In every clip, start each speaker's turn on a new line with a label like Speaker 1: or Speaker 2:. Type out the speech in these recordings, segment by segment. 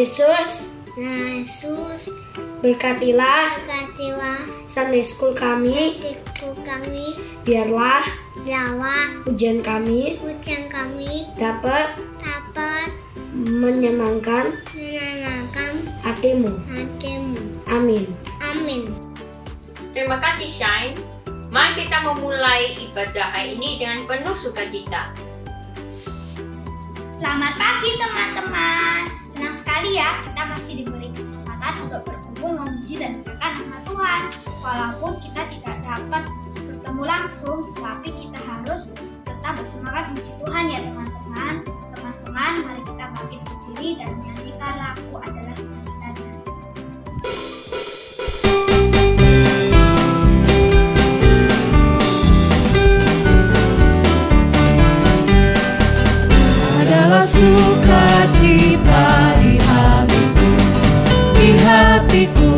Speaker 1: Yesus, berkatilah Sunday School kami. Biarlah ujian kami dapat menyenangkan hatimu. Amin.
Speaker 2: Terima kasih Shine. Mari kita memulai ibadah hari ini dengan penuh sukacita.
Speaker 3: Selamat pagi teman-teman. Senang sekali ya kita masih diberi kesempatan untuk berkumpul memuji dan mendengarkan nama Tuhan. Walaupun kita tidak dapat bertemu langsung, tapi kita harus tetap bersemangat memuji Tuhan ya teman-teman. Teman-teman, mari kita bangkit berdiri dan menyanyikan lagu adalah sukacitanya.
Speaker 4: Adalah sukacita di hatiku, di hatiku,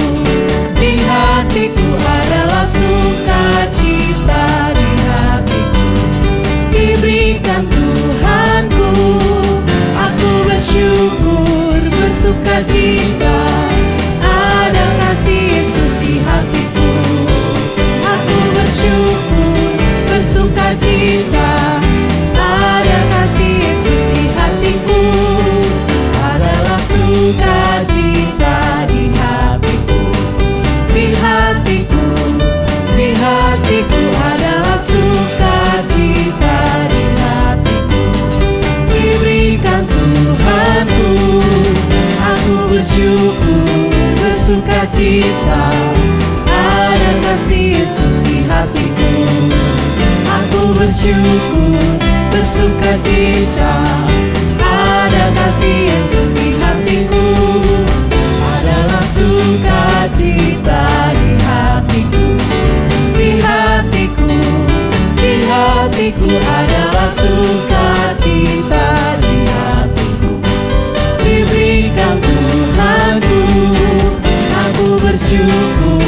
Speaker 4: di hatiku adalah sukacita di hatiku, diberikan Tuhanku. Aku bersyukur, bersukacita, ada kasih Yesus di hatiku. Aku bersyukur, bersukacita, ada kasih Yesus di hatiku. Adalah sukacita di hatiku, di hatiku, di hatiku adalah sukacita di hatiku, diberikan Tuhanku. Aku bersyukur, bersukacita, ada kasih Yesus di hatiku. Aku bersyukur, bersukacita, ada kasih Yesus di hatiku. Adalah sukacita di hatiku, di hatiku, di hatiku adalah sukacita di hatiku, diberikan Tuhanku. Aku bersyukur,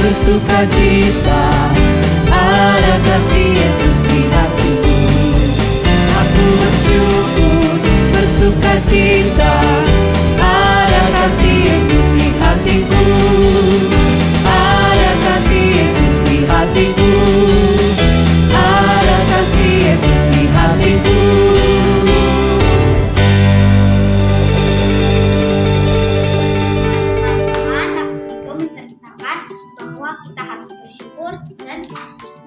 Speaker 4: bersukacita, ada kasih Yesus di hatiku. Aku bersyukur, bersukacita, ada kasih Yesus di hatiku. Ada kasih Yesus di hatiku, ada kasih Yesus di hatiku.
Speaker 3: Itu menceritakan bahwa kita harus bersyukur dan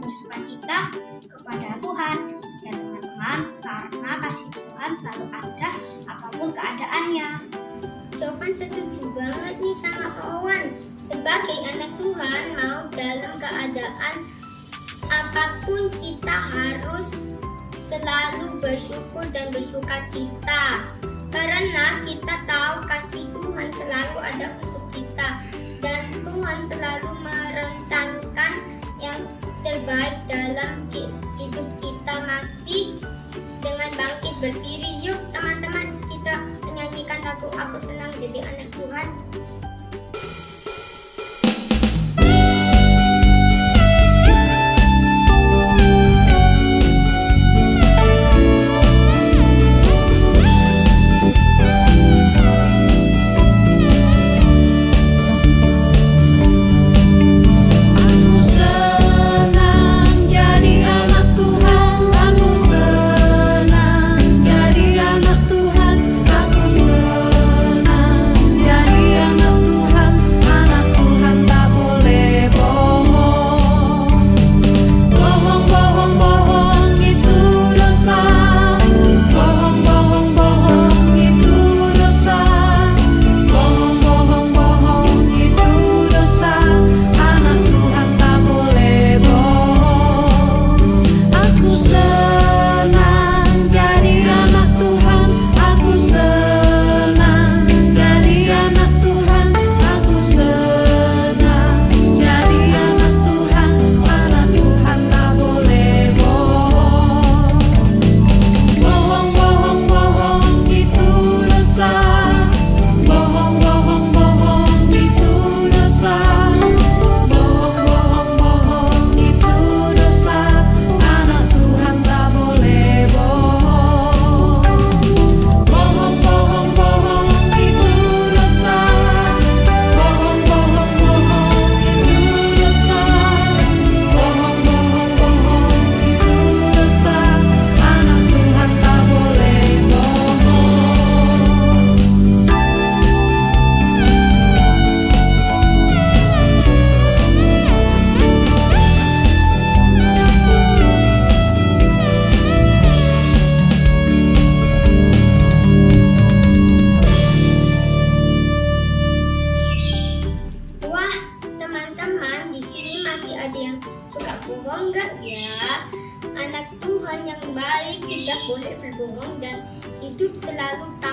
Speaker 3: bersukacita kepada Tuhan ya teman-teman, karena kasih Tuhan selalu ada apapun keadaannya.
Speaker 5: Tovan setuju banget nih sama Owen. Sebagai anak Tuhan, mau dalam keadaan apapun kita harus selalu bersyukur dan bersukacita, karena kita tahu kasih Tuhan selalu ada untuk kita dan Tuhan selalu merencanakan yang terbaik dalam hidup kita. Masih dengan bangkit berdiri, yuk teman-teman kita menyanyikan lagu Aku Senang Jadi Anak Tuhan.
Speaker 4: Anak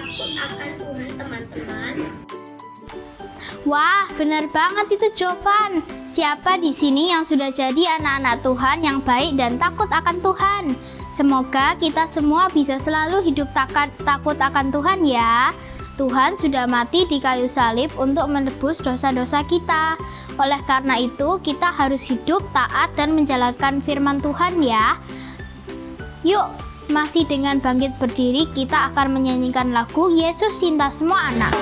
Speaker 5: takut akan Tuhan, teman-teman?
Speaker 6: Wah, benar banget itu Jovan. Siapa di sini yang sudah jadi anak-anak Tuhan yang baik dan takut akan Tuhan? Semoga kita semua bisa selalu hidup takut akan Tuhan ya. Tuhan sudah mati di kayu salib untuk menebus dosa-dosa kita. Oleh karena itu, kita harus hidup taat dan menjalankan firman Tuhan ya. Yuk, masih dengan bangkit berdiri, kita akan menyanyikan lagu Yesus Cinta Semua Anak.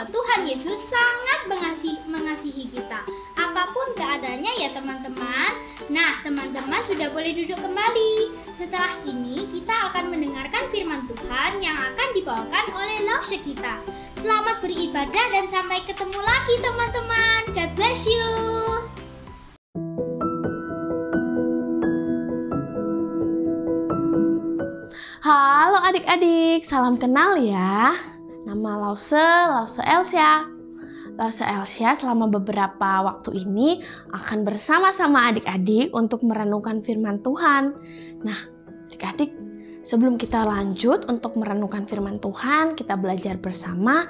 Speaker 6: Tuhan Yesus sangat mengasihi kita, apapun keadaannya ya teman-teman. Nah, teman-teman sudah boleh duduk kembali. Setelah ini kita akan mendengarkan firman Tuhan yang akan dibawakan oleh Lause kita. Selamat beribadah dan sampai ketemu lagi teman-teman. God bless you.
Speaker 7: Halo adik-adik, salam kenal ya. Nama Lause Elsia. Lause Elsia selama beberapa waktu ini akan bersama-sama adik-adik untuk merenungkan firman Tuhan. Nah, adik-adik, sebelum kita lanjut untuk merenungkan firman Tuhan, kita belajar bersama.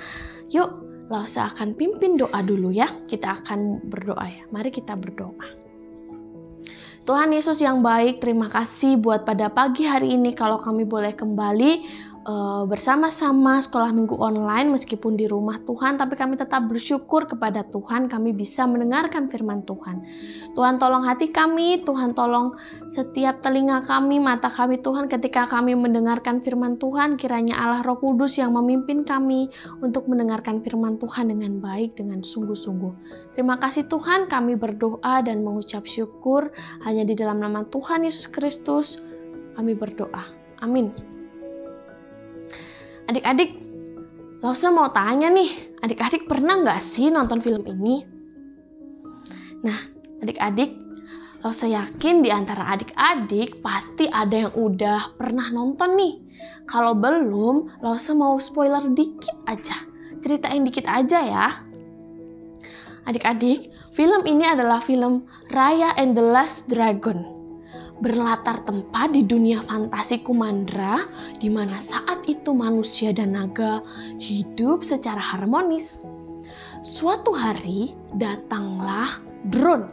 Speaker 7: Yuk, Lause akan pimpin doa dulu ya. Kita akan berdoa ya. Mari kita berdoa. Tuhan Yesus yang baik, terima kasih buat pada pagi hari ini kalau kami boleh kembali bersama-sama sekolah minggu online meskipun di rumah Tuhan, tapi kami tetap bersyukur kepada Tuhan kami bisa mendengarkan firman Tuhan. Tuhan tolong hati kami, Tuhan tolong setiap telinga kami, mata kami Tuhan ketika kami mendengarkan firman Tuhan, kiranya Allah Roh Kudus yang memimpin kami untuk mendengarkan firman Tuhan dengan baik, dengan sungguh-sungguh. Terima kasih Tuhan, kami berdoa dan mengucap syukur hanya di dalam nama Tuhan Yesus Kristus kami berdoa. Amin. Adik-adik, Lause mau tanya nih, adik-adik pernah nggak sih nonton film ini? Nah, adik-adik, Lause yakin di antara adik-adik pasti ada yang udah pernah nonton nih. Kalau belum, Lause mau spoiler dikit aja, ceritain dikit aja ya. Adik-adik, film ini adalah film Raya and the Last Dragon. Berlatar tempat di dunia fantasi Kumandra, di mana saat itu manusia dan naga hidup secara harmonis. Suatu hari datanglah drone,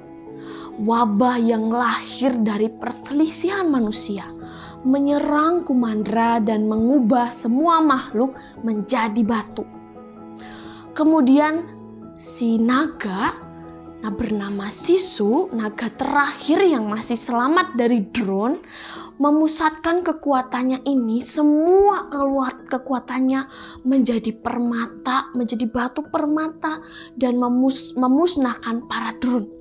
Speaker 7: wabah yang lahir dari perselisihan manusia, menyerang Kumandra dan mengubah semua makhluk menjadi batu. Kemudian si naga bernama Sisu, naga terakhir yang masih selamat dari drone, memusatkan kekuatannya ini, semua kekuatannya menjadi permata, menjadi batu permata dan memusnahkan para drone.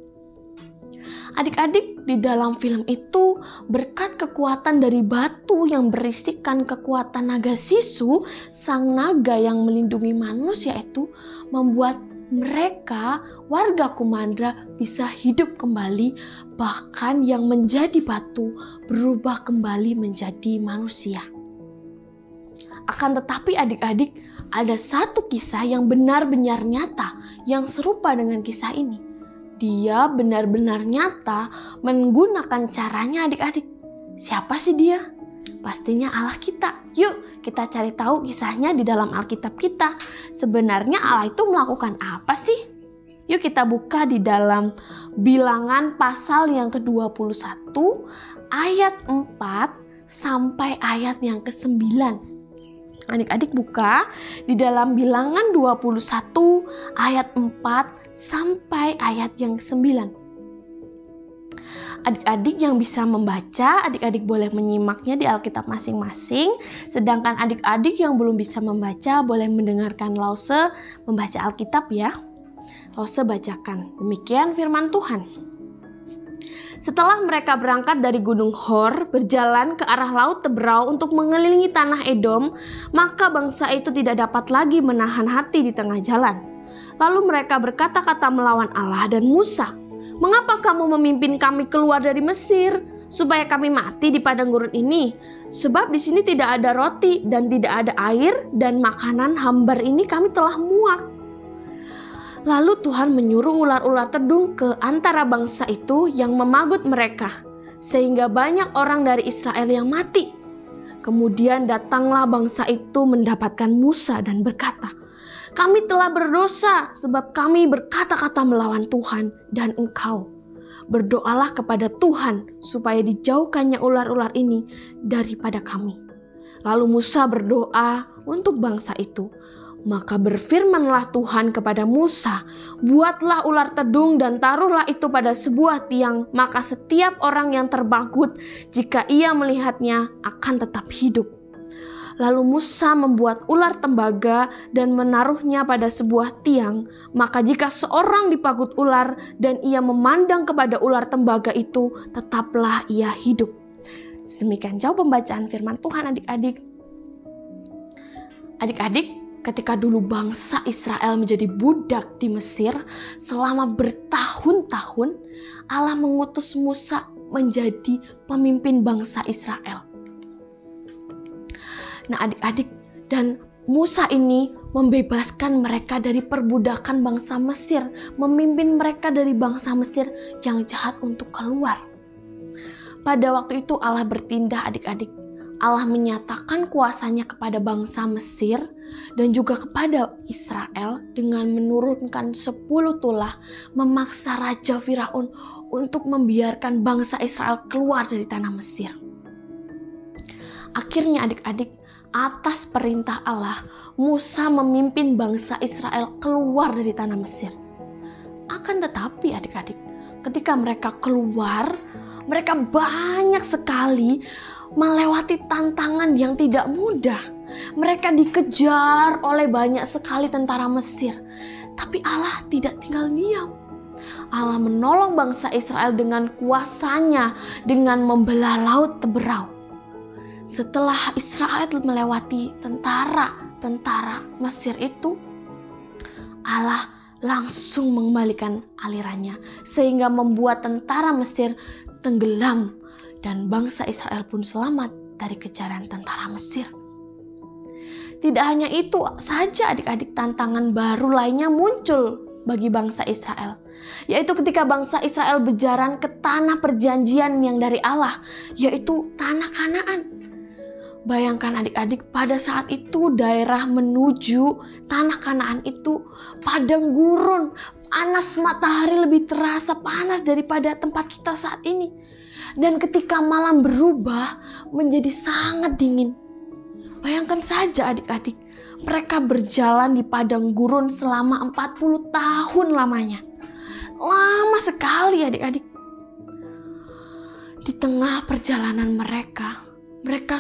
Speaker 7: Adik-adik, di dalam film itu berkat kekuatan dari batu yang berisikan kekuatan naga Sisu, sang naga yang melindungi manusia itu membuat mereka, warga Kumandra, bisa hidup kembali, bahkan yang menjadi batu berubah kembali menjadi manusia. Akan tetapi adik-adik, ada satu kisah yang benar-benar nyata yang serupa dengan kisah ini. Dia benar-benar nyata menggunakan caranya adik-adik. Siapa sih dia? Pastinya Allah kita. Yuk kita cari tahu kisahnya di dalam Alkitab kita. Sebenarnya Allah itu melakukan apa sih? Yuk kita buka di dalam Bilangan pasal yang ke-21 ayat 4 sampai ayat yang ke-9. Adik-adik buka di dalam Bilangan 21 ayat 4 sampai ayat yang 9. Adik-adik yang bisa membaca, adik-adik boleh menyimaknya di Alkitab masing-masing. Sedangkan adik-adik yang belum bisa membaca, boleh mendengarkan Lause membaca Alkitab ya. Lause bacakan. Demikian firman Tuhan. Setelah mereka berangkat dari Gunung Hor, berjalan ke arah Laut Teberau untuk mengelilingi tanah Edom, maka bangsa itu tidak dapat lagi menahan hati di tengah jalan. Lalu mereka berkata-kata melawan Allah dan Musa, "Mengapa kamu memimpin kami keluar dari Mesir, supaya kami mati di padang gurun ini? Sebab di sini tidak ada roti dan tidak ada air, dan makanan hambar ini kami telah muak." Lalu Tuhan menyuruh ular-ular tedung ke antara bangsa itu yang memagut mereka, sehingga banyak orang dari Israel yang mati. Kemudian datanglah bangsa itu mendapatkan Musa dan berkata, "Kami telah berdosa sebab kami berkata-kata melawan Tuhan dan engkau. Berdoalah kepada Tuhan supaya dijauhkannya ular-ular ini daripada kami." Lalu Musa berdoa untuk bangsa itu. Maka berfirmanlah Tuhan kepada Musa, "Buatlah ular tedung dan taruhlah itu pada sebuah tiang, maka setiap orang yang terbagut, jika ia melihatnya, akan tetap hidup." Lalu Musa membuat ular tembaga dan menaruhnya pada sebuah tiang, maka jika seorang dipagut ular dan ia memandang kepada ular tembaga itu, tetaplah ia hidup. Demikian jauh pembacaan firman Tuhan adik-adik. Adik-adik, ketika dulu bangsa Israel menjadi budak di Mesir selama bertahun-tahun, Allah mengutus Musa menjadi pemimpin bangsa Israel. Nah adik-adik, dan Musa ini membebaskan mereka dari perbudakan bangsa Mesir, memimpin mereka dari bangsa Mesir yang jahat untuk keluar. Pada waktu itu Allah bertindak adik-adik. Allah menyatakan kuasanya kepada bangsa Mesir dan juga kepada Israel dengan menurunkan 10 tulah, memaksa Raja Firaun untuk membiarkan bangsa Israel keluar dari tanah Mesir. Akhirnya adik-adik, atas perintah Allah, Musa memimpin bangsa Israel keluar dari tanah Mesir. Akan tetapi adik-adik, ketika mereka keluar, mereka banyak sekali melewati tantangan yang tidak mudah. Mereka dikejar oleh banyak sekali tentara Mesir. Tapi Allah tidak tinggal diam. Allah menolong bangsa Israel dengan kuasanya dengan membelah Laut Teberau. Setelah Israel melewati tentara Mesir itu, Allah langsung mengembalikan alirannya sehingga membuat tentara Mesir tenggelam dan bangsa Israel pun selamat dari kejaran tentara Mesir. Tidak hanya itu saja adik-adik, tantangan baru lainnya muncul bagi bangsa Israel, yaitu ketika bangsa Israel berjalan ke tanah perjanjian yang dari Allah, yaitu tanah Kanaan. Bayangkan adik-adik, pada saat itu daerah menuju tanah Kanaan itu padang gurun, panas, matahari lebih terasa panas daripada tempat kita saat ini. Dan ketika malam berubah menjadi sangat dingin. Bayangkan saja adik-adik, mereka berjalan di padang gurun selama 40 tahun lamanya. Lama sekali adik-adik. Di tengah perjalanan mereka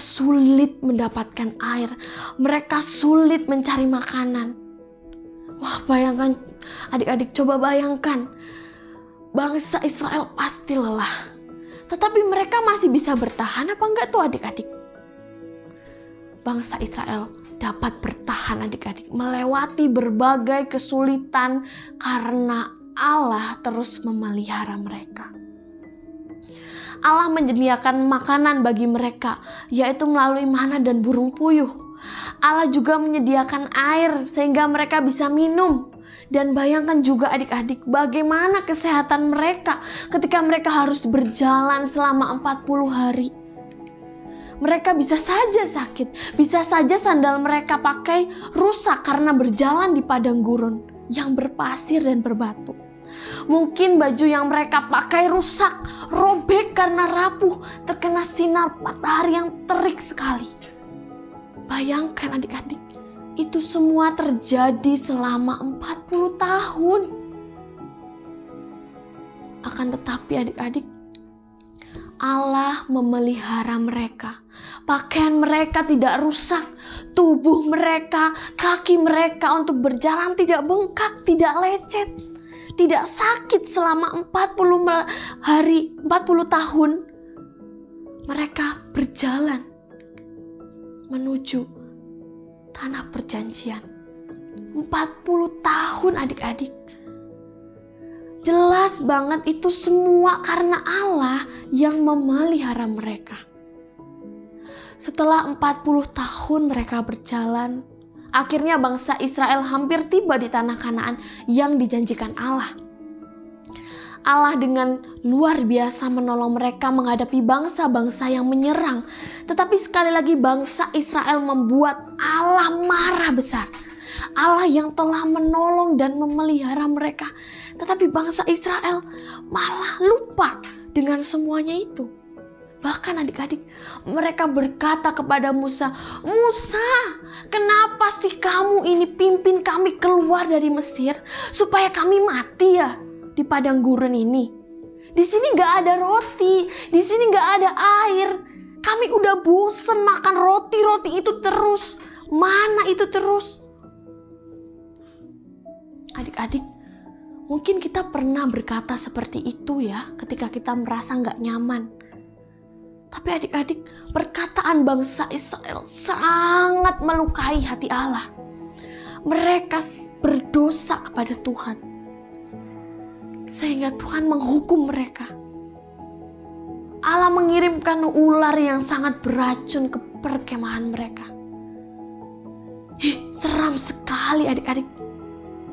Speaker 7: sulit mendapatkan air. Mereka sulit mencari makanan. Wah, bayangkan adik-adik, coba bayangkan. Bangsa Israel pasti lelah. Tetapi mereka masih bisa bertahan apa enggak tuh adik-adik? Bangsa Israel dapat bertahan adik-adik, melewati berbagai kesulitan karena Allah terus memelihara mereka. Allah menyediakan makanan bagi mereka, yaitu melalui mana dan burung puyuh. Allah juga menyediakan air sehingga mereka bisa minum. Dan bayangkan juga adik-adik bagaimana kesehatan mereka ketika mereka harus berjalan selama 40 hari. Mereka bisa saja sakit, bisa saja sandal mereka pakai rusak karena berjalan di padang gurun yang berpasir dan berbatu. Mungkin baju yang mereka pakai rusak, robek karena rapuh, terkena sinar matahari yang terik sekali. Bayangkan adik-adik, itu semua terjadi selama 40 tahun. Akan tetapi adik-adik, Allah memelihara mereka. Pakaian mereka tidak rusak, tubuh mereka, kaki mereka untuk berjalan tidak bengkak, tidak lecet, tidak sakit selama 40 tahun. Mereka berjalan menuju tanah perjanjian. 40 tahun adik-adik. Jelas banget itu semua karena Allah yang memelihara mereka. Setelah 40 tahun mereka berjalan, akhirnya bangsa Israel hampir tiba di tanah Kanaan yang dijanjikan Allah. Allah dengan luar biasa menolong mereka menghadapi bangsa-bangsa yang menyerang. Tetapi sekali lagi bangsa Israel membuat Allah marah besar. Allah yang telah menolong dan memelihara mereka. Tetapi bangsa Israel malah lupa dengan semuanya itu. Bahkan adik-adik, mereka berkata kepada Musa, "Musa, kenapa sih kamu ini pimpin kami keluar dari Mesir supaya kami mati ya di padang gurun ini? Di sini gak ada roti, di sini gak ada air. Kami udah bosen makan roti-roti itu terus. Mana itu terus?" Adik-adik, mungkin kita pernah berkata seperti itu ya ketika kita merasa gak nyaman. Tapi adik-adik, perkataan bangsa Israel sangat melukai hati Allah. Mereka berdosa kepada Tuhan, sehingga Tuhan menghukum mereka. Allah mengirimkan ular yang sangat beracun ke perkemahan mereka. Seram sekali adik-adik.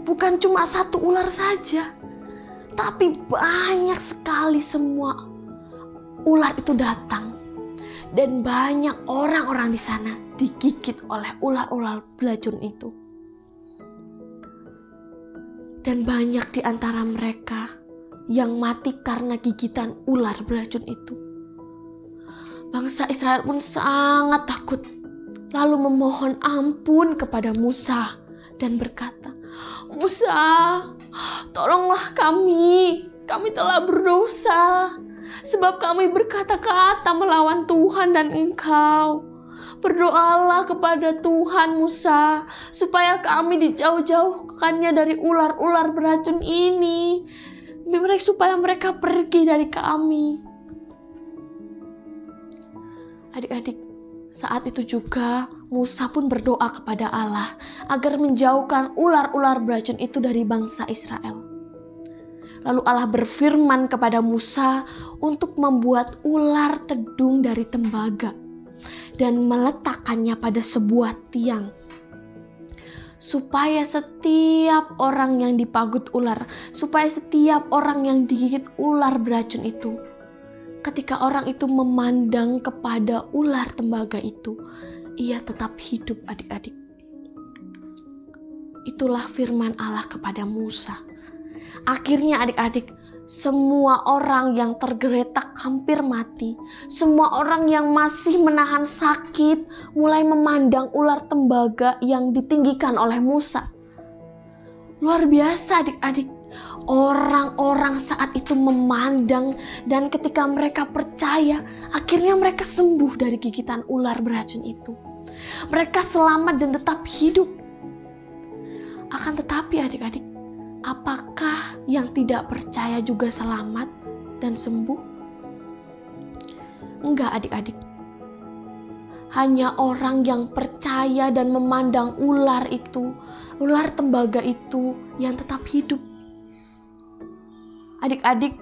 Speaker 7: Bukan cuma satu ular saja, tapi banyak sekali semua ular itu datang. Dan banyak orang-orang di sana digigit oleh ular-ular beracun itu. Dan banyak di antara mereka yang mati karena gigitan ular beracun itu. Bangsa Israel pun sangat takut, lalu memohon ampun kepada Musa dan berkata, "Musa, tolonglah kami telah berdosa, sebab kami berkata-kata melawan Tuhan dan Engkau. Berdoalah kepada Tuhan Musa, supaya kami dijauh-jauhkannya dari ular-ular beracun ini, supaya mereka pergi dari kami." Adik-adik, saat itu juga Musa pun berdoa kepada Allah agar menjauhkan ular-ular beracun itu dari bangsa Israel. Lalu Allah berfirman kepada Musa untuk membuat ular tedung dari tembaga dan meletakkannya pada sebuah tiang, supaya setiap orang yang dipagut ular, supaya setiap orang yang digigit ular beracun itu, ketika orang itu memandang kepada ular tembaga itu, ia tetap hidup adik-adik. Itulah firman Allah kepada Musa. Akhirnya adik-adik, semua orang yang tergeletak hampir mati, semua orang yang masih menahan sakit mulai memandang ular tembaga yang ditinggikan oleh Musa. Luar biasa adik-adik, orang-orang saat itu memandang, dan ketika mereka percaya, akhirnya mereka sembuh dari gigitan ular beracun itu. Mereka selamat dan tetap hidup. Akan tetapi adik-adik, apakah yang tidak percaya juga selamat dan sembuh? Enggak adik-adik. Hanya orang yang percaya dan memandang ular itu, ular tembaga itu yang tetap hidup. Adik-adik,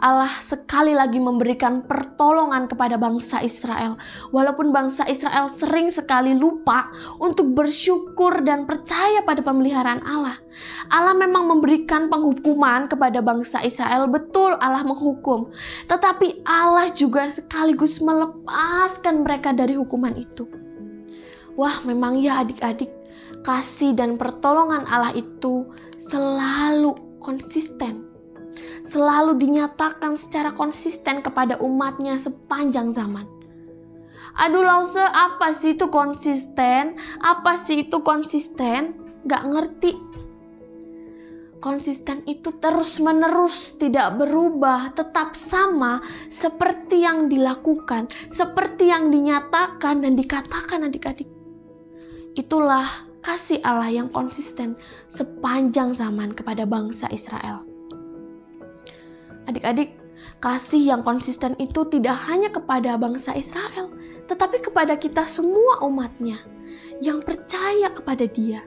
Speaker 7: Allah sekali lagi memberikan pertolongan kepada bangsa Israel. Walaupun bangsa Israel sering sekali lupa untuk bersyukur dan percaya pada pemeliharaan Allah. Allah memang memberikan penghukuman kepada bangsa Israel. Betul, Allah menghukum. Tetapi Allah juga sekaligus melepaskan mereka dari hukuman itu. Wah, memang ya adik-adik, kasih dan pertolongan Allah itu selalu konsisten. Selalu dinyatakan secara konsisten kepada umatnya sepanjang zaman. Aduh Lause, apa sih itu konsisten? Apa sih itu konsisten? Gak ngerti. Konsisten itu terus menerus, tidak berubah, tetap sama seperti yang dilakukan, seperti yang dinyatakan dan dikatakan adik-adik. Itulah kasih Allah yang konsisten sepanjang zaman kepada bangsa Israel. Adik-adik, kasih yang konsisten itu tidak hanya kepada bangsa Israel, tetapi kepada kita semua umatnya yang percaya kepada Dia.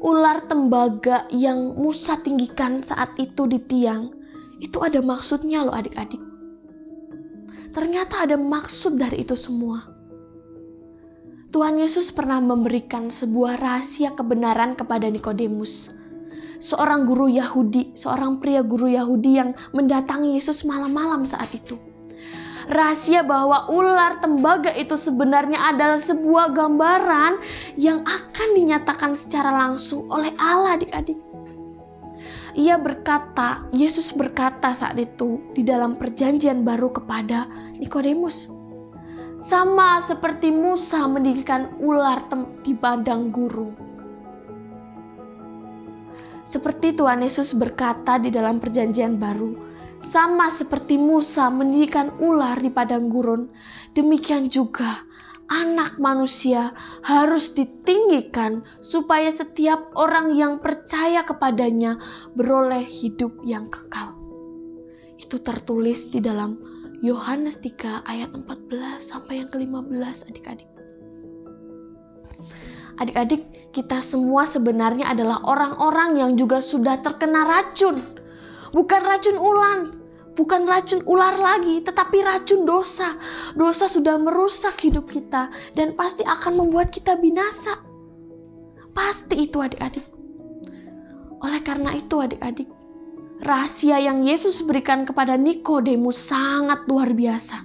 Speaker 7: Ular tembaga yang Musa tinggikan saat itu di tiang, itu ada maksudnya loh adik-adik. Ternyata ada maksud dari itu semua. Tuhan Yesus pernah memberikan sebuah rahasia kebenaran kepada Nikodemus, seorang guru Yahudi, seorang pria guru Yahudi yang mendatangi Yesus malam-malam saat itu. Rahasia bahwa ular tembaga itu sebenarnya adalah sebuah gambaran yang akan dinyatakan secara langsung oleh Allah adik-adik. Yesus berkata saat itu di dalam perjanjian baru kepada Nikodemus. Sama seperti Musa mendirikan ular di padang gurun. Seperti Tuhan Yesus berkata di dalam perjanjian baru, sama seperti Musa mendirikan ular di padang gurun, demikian juga Anak Manusia harus ditinggikan supaya setiap orang yang percaya kepadanya beroleh hidup yang kekal. Itu tertulis di dalam Yohanes 3 ayat 14 sampai yang ke-15 adik-adik. Adik-adik, kita semua sebenarnya adalah orang-orang yang juga sudah terkena racun. Bukan racun bukan racun ular lagi, tetapi racun dosa. Dosa sudah merusak hidup kita dan pasti akan membuat kita binasa. Pasti itu adik-adik. Oleh karena itu adik-adik, rahasia yang Yesus berikan kepada Nikodemus sangat luar biasa.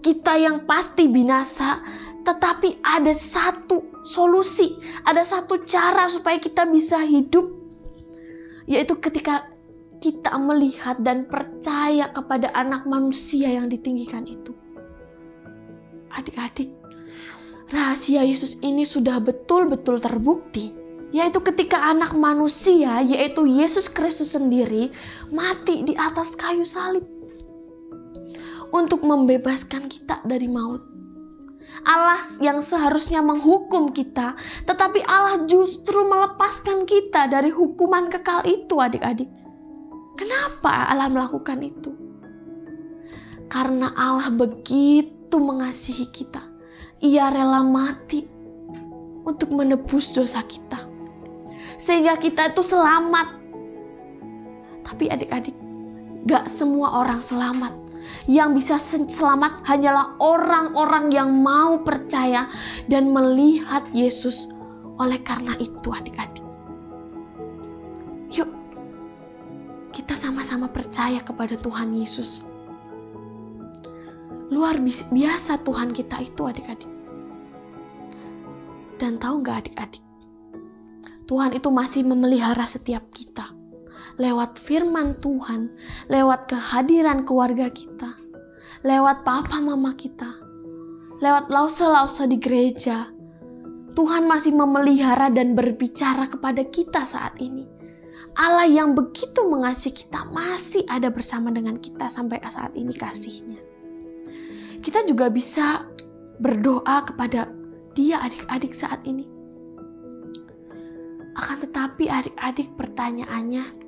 Speaker 7: Kita yang pasti binasa, tetapi ada satu solusi, ada satu cara supaya kita bisa hidup, yaitu ketika kita melihat dan percaya kepada Anak Manusia yang ditinggikan itu. Adik-adik, rahasia Yesus ini sudah betul-betul terbukti, yaitu ketika Anak Manusia, yaitu Yesus Kristus sendiri, mati di atas kayu salib untuk membebaskan kita dari maut. Allah yang seharusnya menghukum kita, tetapi Allah justru melepaskan kita dari hukuman kekal itu adik-adik. Kenapa Allah melakukan itu? Karena Allah begitu mengasihi kita. Ia rela mati untuk menebus dosa kita, sehingga kita itu selamat. Tapi adik-adik, gak semua orang selamat. Yang bisa selamat hanyalah orang-orang yang mau percaya dan melihat Yesus. Oleh karena itu adik-adik, yuk kita sama-sama percaya kepada Tuhan Yesus. Luar biasa Tuhan kita itu adik-adik. Dan tahu gak adik-adik, Tuhan itu masih memelihara setiap kita. Lewat firman Tuhan, lewat kehadiran keluarga kita, lewat papa mama kita, lewat lause-lause di gereja. Tuhan masih memelihara dan berbicara kepada kita saat ini. Allah yang begitu mengasihi kita masih ada bersama dengan kita sampai saat ini kasihnya. Kita juga bisa berdoa kepada Dia adik-adik saat ini. Akan tetapi adik-adik pertanyaannya,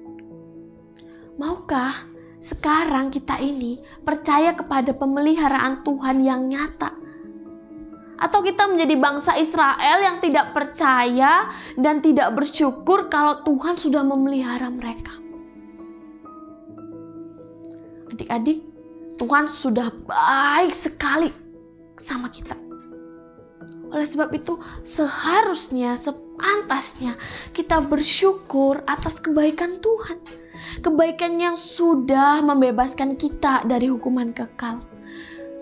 Speaker 7: maukah sekarang kita ini percaya kepada pemeliharaan Tuhan yang nyata? Atau kita menjadi bangsa Israel yang tidak percaya dan tidak bersyukur kalau Tuhan sudah memelihara mereka? Adik-adik, Tuhan sudah baik sekali sama kita. Oleh sebab itu, seharusnya, sepantasnya kita bersyukur atas kebaikan Tuhan. Kebaikan yang sudah membebaskan kita dari hukuman kekal.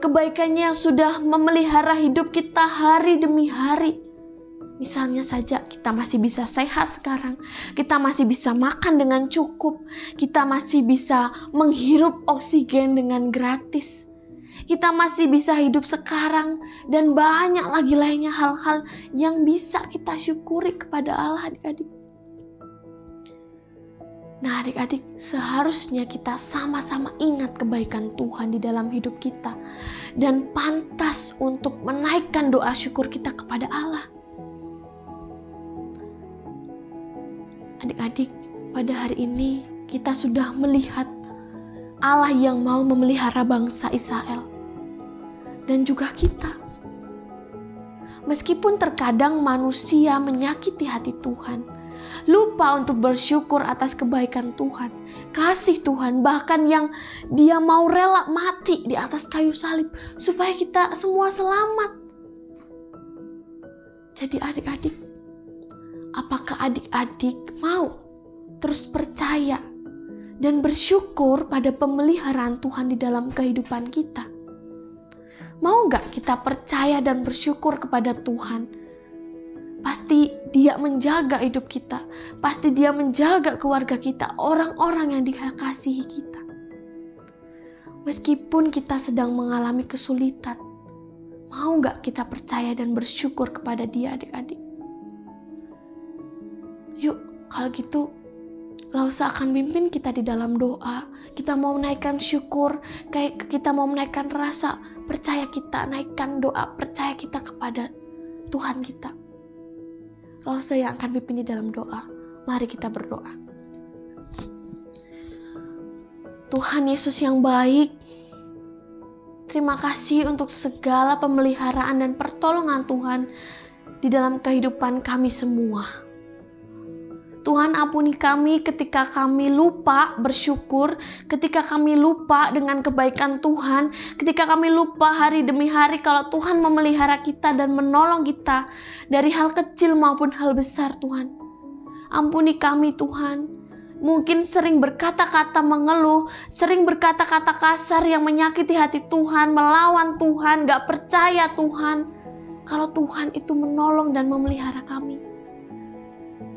Speaker 7: Kebaikannya yang sudah memelihara hidup kita hari demi hari. Misalnya saja kita masih bisa sehat sekarang, kita masih bisa makan dengan cukup, kita masih bisa menghirup oksigen dengan gratis, kita masih bisa hidup sekarang, dan banyak lagi lainnya hal-hal yang bisa kita syukuri kepada Allah, adik-adik. Nah, adik-adik, seharusnya kita sama-sama ingat kebaikan Tuhan di dalam hidup kita dan pantas untuk menaikkan doa syukur kita kepada Allah. Adik-adik, pada hari ini kita sudah melihat Allah yang mau memelihara bangsa Israel dan juga kita. Meskipun terkadang manusia menyakiti hati Tuhan, lupa untuk bersyukur atas kebaikan Tuhan, kasih Tuhan, bahkan yang Dia mau rela mati di atas kayu salib supaya kita semua selamat. Jadi adik-adik, apakah adik-adik mau terus percaya dan bersyukur pada pemeliharaan Tuhan di dalam kehidupan kita? Mau gak kita percaya dan bersyukur kepada Tuhan? Pasti Dia menjaga hidup kita, pasti Dia menjaga keluarga kita, orang-orang yang dikasihi kita. Meskipun kita sedang mengalami kesulitan, mau gak kita percaya dan bersyukur kepada Dia, adik-adik? Yuk, kalau gitu, Lausa akan pimpin kita di dalam doa. Kita mau menaikkan syukur, kayak kita mau menaikkan rasa percaya kita, naikkan doa percaya kita kepada Tuhan kita. Lausa yang akan pimpin di dalam doa. Mari kita berdoa. Tuhan Yesus yang baik, terima kasih untuk segala pemeliharaan dan pertolongan Tuhan di dalam kehidupan kami semua. Tuhan, ampuni kami ketika kami lupa bersyukur, ketika kami lupa dengan kebaikan Tuhan, ketika kami lupa hari demi hari kalau Tuhan memelihara kita dan menolong kita dari hal kecil maupun hal besar, Tuhan. Ampuni kami, Tuhan. Mungkin sering berkata-kata mengeluh, sering berkata-kata kasar yang menyakiti hati Tuhan, melawan Tuhan, gak percaya Tuhan, kalau Tuhan itu menolong dan memelihara kami.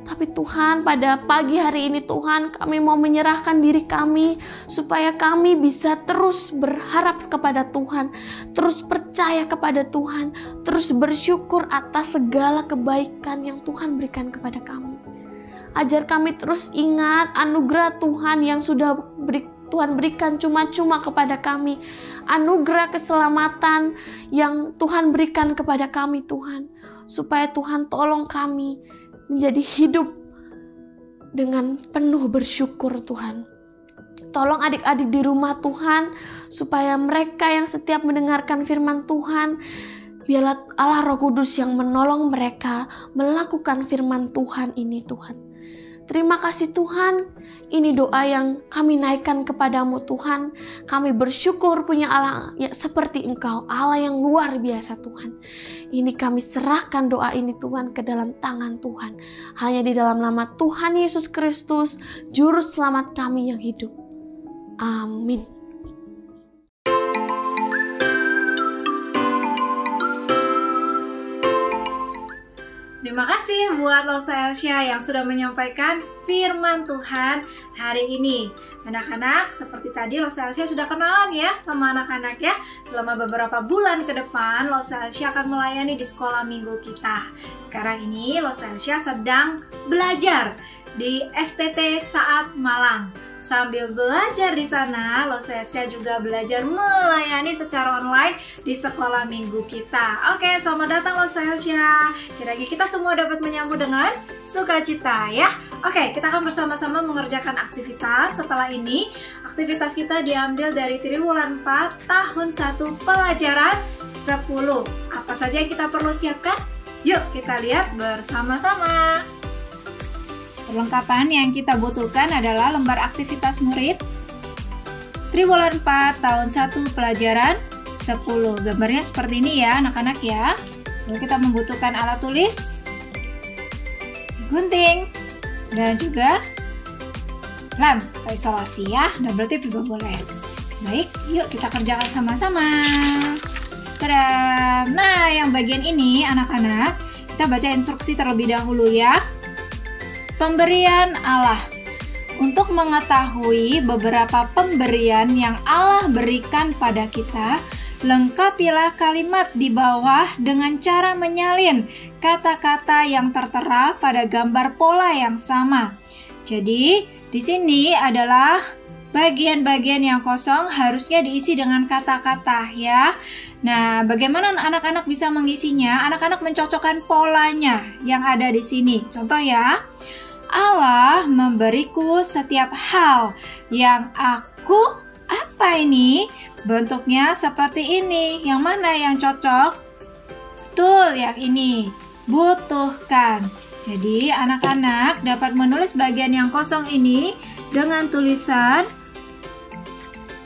Speaker 7: Tapi Tuhan, pada pagi hari ini Tuhan, kami mau menyerahkan diri kami supaya kami bisa terus berharap kepada Tuhan, terus percaya kepada Tuhan, terus bersyukur atas segala kebaikan yang Tuhan berikan kepada kami. Ajar kami terus ingat anugerah Tuhan yang sudah Tuhan berikan cuma-cuma kepada kami. Anugerah keselamatan yang Tuhan berikan kepada kami, Tuhan. Supaya Tuhan tolong kami menjadi hidup dengan penuh bersyukur, Tuhan. Tolong adik-adik di rumah Tuhan, supaya mereka yang setiap mendengarkan firman Tuhan, biarlah Allah Roh Kudus yang menolong mereka melakukan firman Tuhan ini, Tuhan. Terima kasih Tuhan, ini doa yang kami naikkan kepadamu Tuhan. Kami bersyukur punya Allah ya, seperti Engkau, Allah yang luar biasa Tuhan. Ini kami serahkan doa ini Tuhan ke dalam tangan Tuhan. Hanya di dalam nama Tuhan Yesus Kristus, Juru Selamat kami yang hidup. Amin.
Speaker 8: Terima kasih buat Lausa Elsya yang sudah menyampaikan firman Tuhan hari ini. Anak-anak, seperti tadi Lausa Elsya sudah kenalan ya sama anak-anak ya. Selama beberapa bulan ke depan, Lausa Elsya akan melayani di sekolah minggu kita. Sekarang ini Lausa Elsya sedang belajar di STT Saat Malang. Sambil belajar di sana, Lausa Elsya juga belajar melayani secara online di sekolah minggu kita. Oke, selamat datang Lausa Elsya. Kiranya kita semua dapat menyambut dengan sukacita ya. Oke, kita akan bersama-sama mengerjakan aktivitas. Setelah ini, aktivitas kita diambil dari Triwulan 4 tahun 1 pelajaran 10. Apa saja yang kita perlu siapkan? Yuk kita lihat bersama-sama. Perlengkapan yang kita butuhkan adalah lembar aktivitas murid, Triwulan 4 tahun 1 pelajaran 10. Gambarnya seperti ini ya anak-anak ya. Lalu kita membutuhkan alat tulis, gunting, dan juga lem atau isolasi ya. Double tip juga boleh. Baik, yuk kita kerjakan sama-sama. Tada! Nah, yang bagian ini anak-anak, kita baca instruksi terlebih dahulu ya. Pemberian Allah. Untuk mengetahui beberapa pemberian yang Allah berikan pada kita, lengkapilah kalimat di bawah dengan cara menyalin kata-kata yang tertera pada gambar pola yang sama. Jadi, di sini adalah bagian-bagian yang kosong harusnya diisi dengan kata-kata ya. Nah, bagaimana anak-anak bisa mengisinya? Anak-anak mencocokkan polanya yang ada di sini. Contoh ya. Allah memberiku setiap hal yang aku, apa ini? Bentuknya seperti ini. Yang mana yang cocok? Betul, yang ini. Butuhkan. Jadi anak-anak dapat menulis bagian yang kosong ini dengan tulisan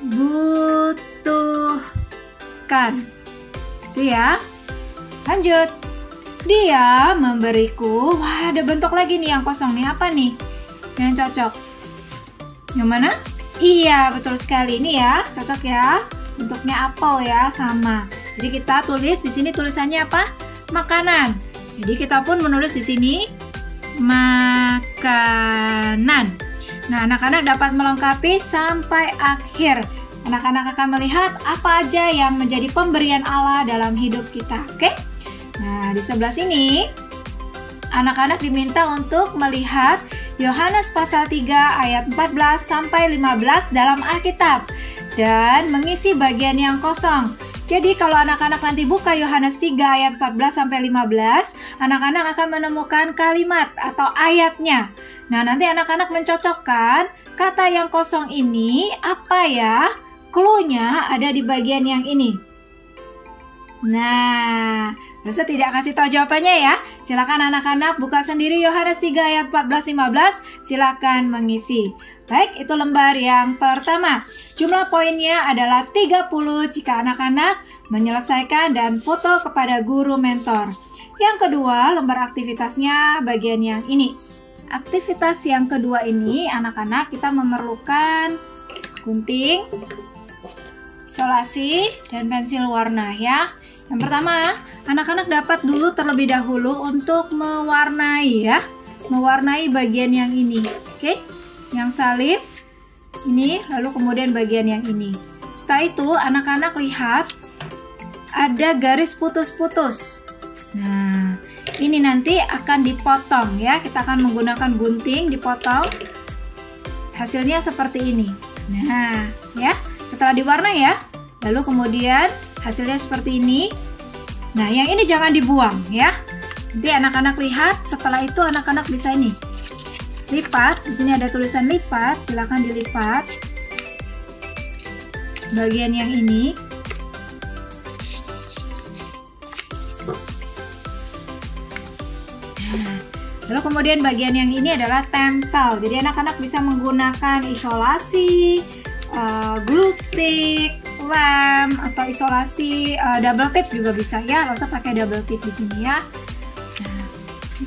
Speaker 8: butuhkan. Itu ya. Lanjut. Dia memberiku, wah ada bentuk lagi nih yang kosong nih, apa nih yang cocok? Yang mana? Iya, betul sekali, ini ya, cocok ya, bentuknya apel ya, sama. Jadi kita tulis di sini tulisannya apa? Makanan. Jadi kita pun menulis di sini makanan. Nah, anak-anak dapat melengkapi sampai akhir. Anak-anak akan melihat apa aja yang menjadi pemberian Allah dalam hidup kita, oke? Nah, di sebelah sini, anak-anak diminta untuk melihat Yohanes pasal 3 ayat 14 sampai 15 dalam Alkitab dan mengisi bagian yang kosong. Jadi kalau anak-anak nanti buka Yohanes 3 ayat 14 sampai 15, anak-anak akan menemukan kalimat atau ayatnya. Nah, nanti anak-anak mencocokkan kata yang kosong ini apa ya? Clue-nya ada di bagian yang ini. Nah, Dosa tidak kasih tahu jawabannya ya. Silakan anak-anak buka sendiri Yohanes 3 ayat 14-15. Silakan mengisi. Baik, itu lembar yang pertama. Jumlah poinnya adalah 30 jika anak-anak menyelesaikan dan foto kepada guru mentor. Yang kedua, lembar aktivitasnya bagian yang ini. Aktivitas yang kedua ini, anak-anak kita memerlukan gunting, isolasi, dan pensil warna ya. Yang pertama, anak-anak dapat dulu terlebih dahulu untuk mewarnai ya. Mewarnai bagian yang ini. Oke? Yang salib ini, lalu kemudian bagian yang ini. Setelah itu, anak-anak lihat ada garis putus-putus. Nah, ini nanti akan dipotong ya. Kita akan menggunakan gunting dipotong. Hasilnya seperti ini. Nah, ya. Setelah diwarnai ya. Lalu kemudian hasilnya seperti ini. Nah, yang ini jangan dibuang ya. Nanti anak-anak lihat, setelah itu anak-anak bisa ini. Lipat, di sini ada tulisan lipat, silakan dilipat. Bagian yang ini. Lalu kemudian bagian yang ini adalah tempel. Jadi anak-anak bisa menggunakan isolasi, glue stick, lem, atau isolasi double tape juga bisa ya. Nggak usah pakai double tape di sini ya. Nah,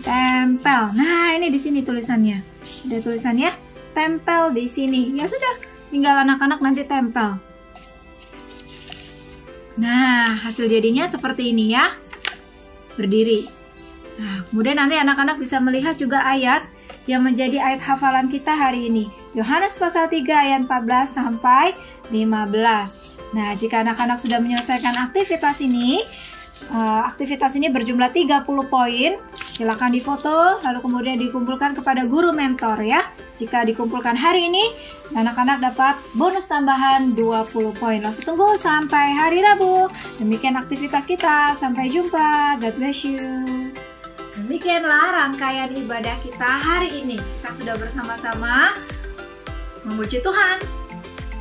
Speaker 8: tempel. Nah, ini di sini tulisannya. Ada tulisannya tempel di sini. Ya sudah, tinggal anak-anak nanti tempel. Nah, hasil jadinya seperti ini ya. Berdiri. Nah, kemudian nanti anak-anak bisa melihat juga ayat yang menjadi ayat hafalan kita hari ini. Yohanes pasal 3 ayat 14 sampai 15. Nah, jika anak-anak sudah menyelesaikan aktivitas ini berjumlah 30 poin. Silakan difoto, lalu kemudian dikumpulkan kepada guru mentor ya. Jika dikumpulkan hari ini, anak-anak dapat bonus tambahan 20 poin. Langsung tunggu sampai hari Rabu. Demikian aktivitas kita. Sampai jumpa. God bless you. Demikianlah rangkaian ibadah kita hari ini. Kita sudah bersama-sama memuji Tuhan.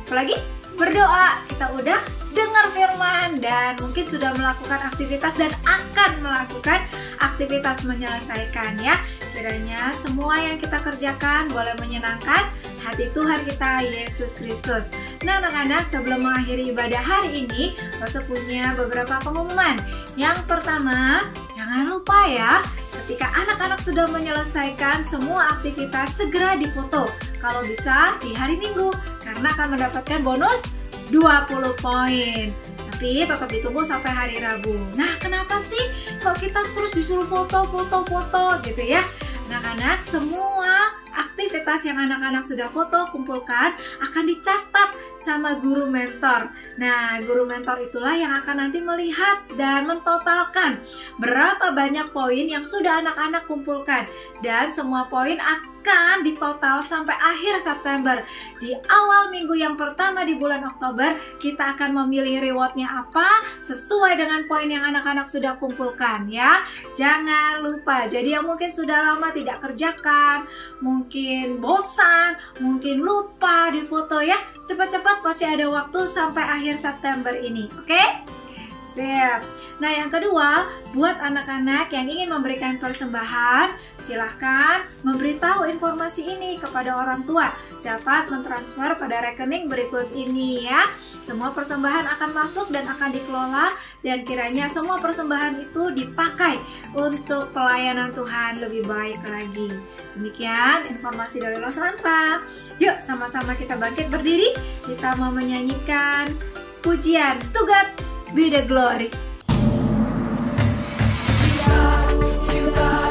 Speaker 8: Apalagi berdoa. Kita udah dengar firman dan mungkin sudah melakukan aktivitas dan akan melakukan aktivitas menyelesaikan ya. Kiranya semua yang kita kerjakan boleh menyenangkan hati Tuhan kita Yesus Kristus. Nah anak-anak, sebelum mengakhiri ibadah hari ini, Lose punya beberapa pengumuman. Yang pertama, jangan lupa ya, ketika anak-anak sudah menyelesaikan semua aktivitas, segera difoto. Kalau bisa di hari Minggu, karena akan mendapatkan bonus 20 poin. Tapi tetap ditunggu sampai hari Rabu. Nah, kenapa sih kok kita terus disuruh foto gitu ya? Anak-anak, semua aktivitas yang anak-anak sudah foto, kumpulkan, akan dicatat sama guru mentor. Nah, guru mentor itulah yang akan nanti melihat dan mentotalkan berapa banyak poin yang sudah anak-anak kumpulkan. Dan semua poin akan ditotal sampai akhir September. Di awal minggu yang pertama di bulan Oktober, kita akan memilih rewardnya apa sesuai dengan poin yang anak-anak sudah kumpulkan ya. Jangan lupa, jadi yang mungkin sudah lama tidak kerjakan, mungkin bosan, mungkin lupa di foto ya, cepat-cepat masih ada waktu sampai akhir September ini, oke? Siap. Nah yang kedua, buat anak-anak yang ingin memberikan persembahan, silahkan memberitahu informasi ini kepada orang tua. Dapat mentransfer pada rekening berikut ini ya. Semua persembahan akan masuk dan akan dikelola, dan kiranya semua persembahan itu dipakai untuk pelayanan Tuhan lebih baik lagi. Demikian informasi dari Lose Ranpa. Yuk sama-sama kita bangkit berdiri. Kita mau menyanyikan pujian To God Be the Glory.
Speaker 4: To God